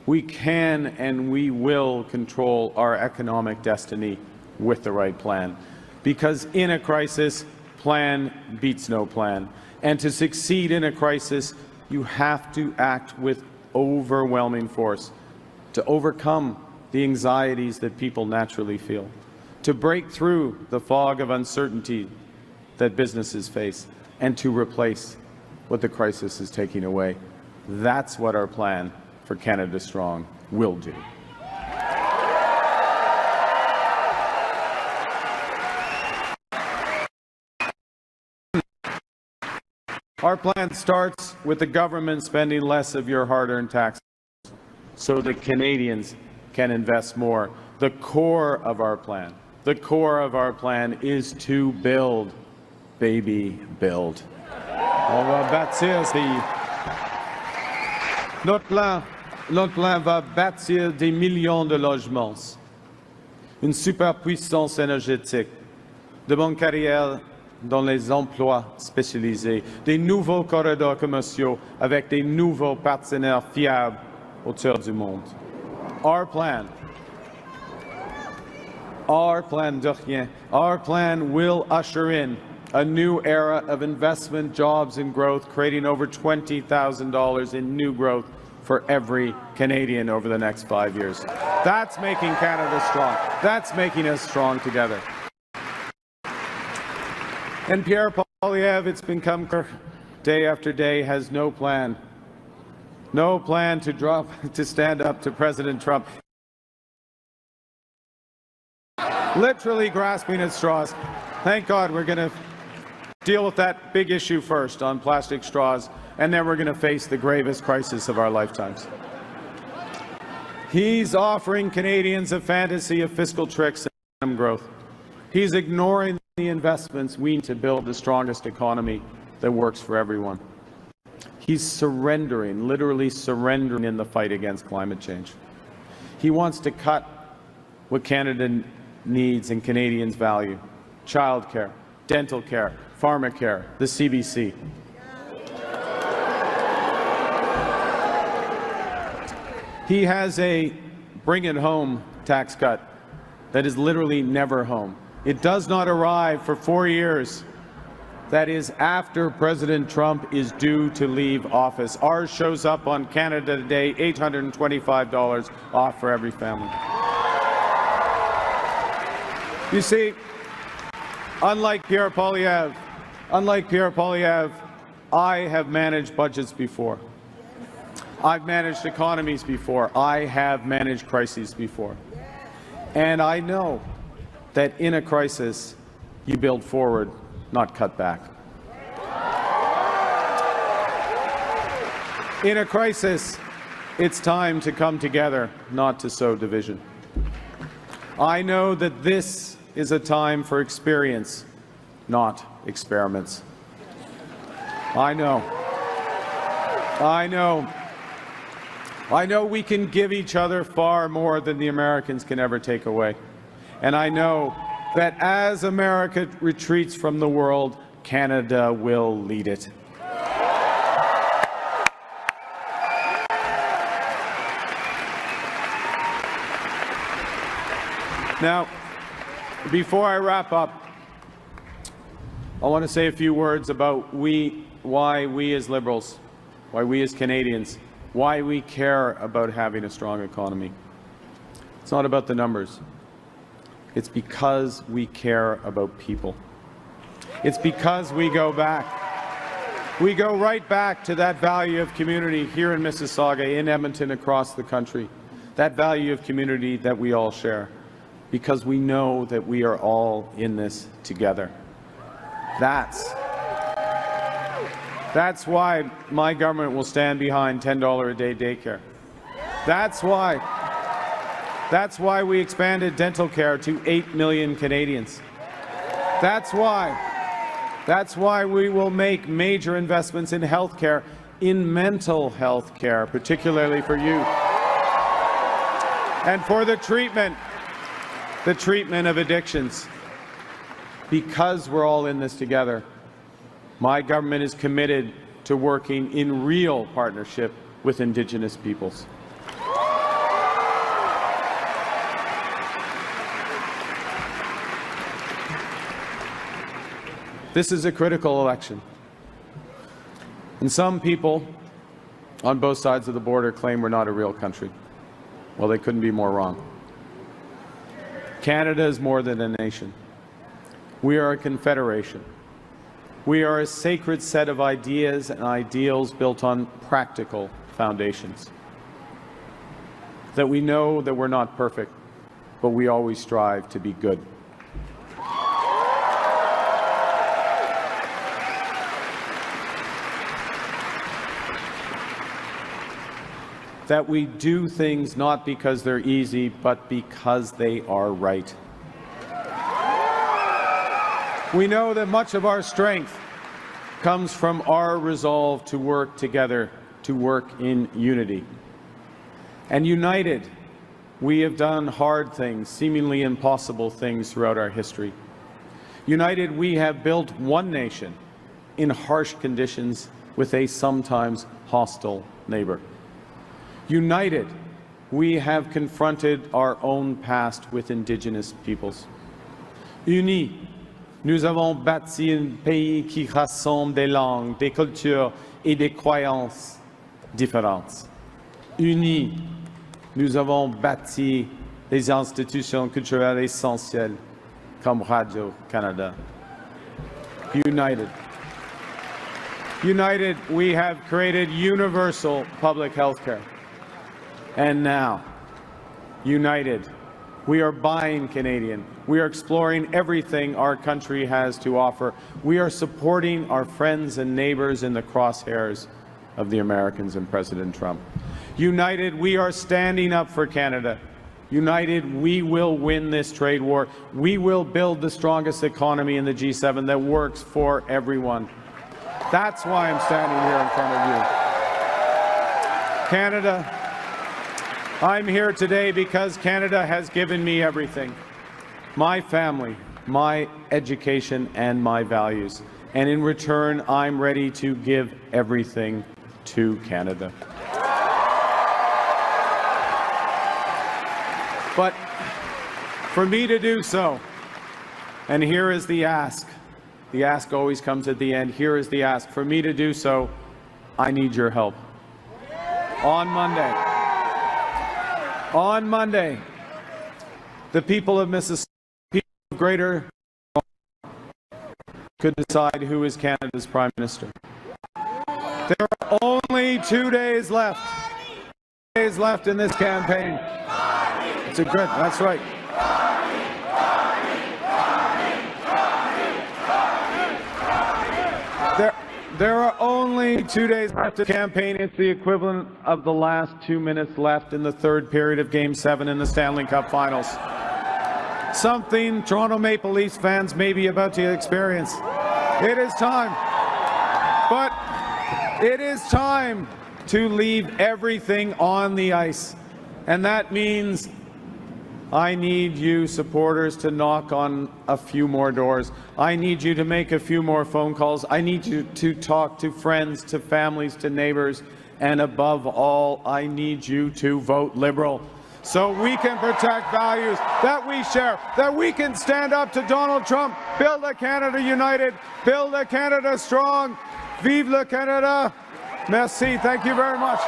We can and we will control our economic destiny with the right plan. Because in a crisis, plan beats no plan. And to succeed in a crisis, you have to act with overwhelming force to overcome the anxieties that people naturally feel, to break through the fog of uncertainty that businesses face, and to replace what the crisis is taking away. That's what our plan for Canada Strong will do. Our plan starts with the government spending less of your hard-earned taxes so that Canadians can invest more. The core of our plan is to build, baby, build. On va bâtir notre plan va bâtir des millions de logements, une superpuissance énergétique, de bonnes carrières dans les emplois spécialisés, des nouveaux corridors commerciaux avec des nouveaux partenaires fiables autour du monde. Our plan will usher in a new era of investment, jobs and growth, creating over $20,000 in new growth for every Canadian over the next 5 years. That's making Canada strong. That's making us strong together. And Pierre Poilievre, it's become clear, day after day, has no plan to stand up to President Trump. Literally grasping at straws. Thank God we're going to deal with that big issue first on plastic straws, and then we're going to face the gravest crisis of our lifetimes. He's offering Canadians a fantasy of fiscal tricks and growth. He's ignoring the investments we need to build the strongest economy that works for everyone. He's surrendering, literally surrendering in the fight against climate change. He wants to cut what Canada needs and Canadians value: childcare, dental care, pharmacare, the CBC. He has a bring it home tax cut that is literally never home. It does not arrive for 4 years. That is after President Trump is due to leave office. Ours shows up on Canada Today, $825 off for every family. You see, unlike Pierre Poilievre, I have managed budgets before. I've managed economies before. I have managed crises before. And I know that in a crisis, you build forward, not cut back. In a crisis, it's time to come together, not to sow division. I know that this is a time for experience, not experiments. I know we can give each other far more than the Americans can ever take away. And I know that as America retreats from the world, Canada will lead it. Now, before I wrap up, I want to say a few words about why we as Liberals, why we as Canadians, why we care about having a strong economy. It's not about the numbers. It's because we care about people. It's because we go back. We go right back to that value of community here in Mississauga, in Edmonton, across the country. That value of community that we all share. Because we know that we are all in this together. That's why my government will stand behind $10 a day daycare. That's why we expanded dental care to 8 million Canadians. That's why we will make major investments in health care, in mental health care, particularly for youth, and for the treatment of addictions. Because we're all in this together, my government is committed to working in real partnership with Indigenous peoples. This is a critical election. And some people on both sides of the border claim we're not a real country. Well, they couldn't be more wrong. Canada is more than a nation. We are a confederation. We are a sacred set of ideas and ideals built on practical foundations. That we know that we're not perfect, but we always strive to be good. That we do things not because they're easy, but because they are right. We know that much of our strength comes from our resolve to work together, to work in unity. And united, we have done hard things, seemingly impossible things throughout our history. United, we have built one nation in harsh conditions with a sometimes hostile neighbor. United, we have confronted our own past with Indigenous peoples. Unis, nous avons bâti un pays qui rassemble des langues, des cultures et des croyances différentes. Unis, nous avons bâti des institutions culturelles essentielles comme Radio-Canada. United. United, we have created universal public health care. And now, united, we are buying Canadian. We are exploring everything our country has to offer. We are supporting our friends and neighbors in the crosshairs of the Americans and President Trump. United, we are standing up for Canada. United, we will win this trade war. We will build the strongest economy in the G7 that works for everyone. That's why I'm standing here in front of you. Canada, I'm here today because Canada has given me everything. My family, my education, and my values. And in return, I'm ready to give everything to Canada. But for me to do so, and here is the ask always comes at the end, here is the ask, for me to do so, I need your help. On Monday, the people of Mississippi, people of Greater could decide who is Canada's Prime Minister. There are only 2 days left. 2 days left in this campaign. It's a good, that's right. There are only 2 days left of the campaign. It's the equivalent of the last 2 minutes left in the third period of Game 7 in the Stanley Cup Finals. Something Toronto Maple Leafs fans may be about to experience. It is time. But it is time to leave everything on the ice. And that means I need you supporters to knock on a few more doors. I need you to make a few more phone calls. I need you to talk to friends, to families, to neighbors. And above all, I need you to vote Liberal so we can protect values that we share, that we can stand up to Donald Trump, build a Canada united, build a Canada strong. Vive le Canada. Merci. Thank you very much.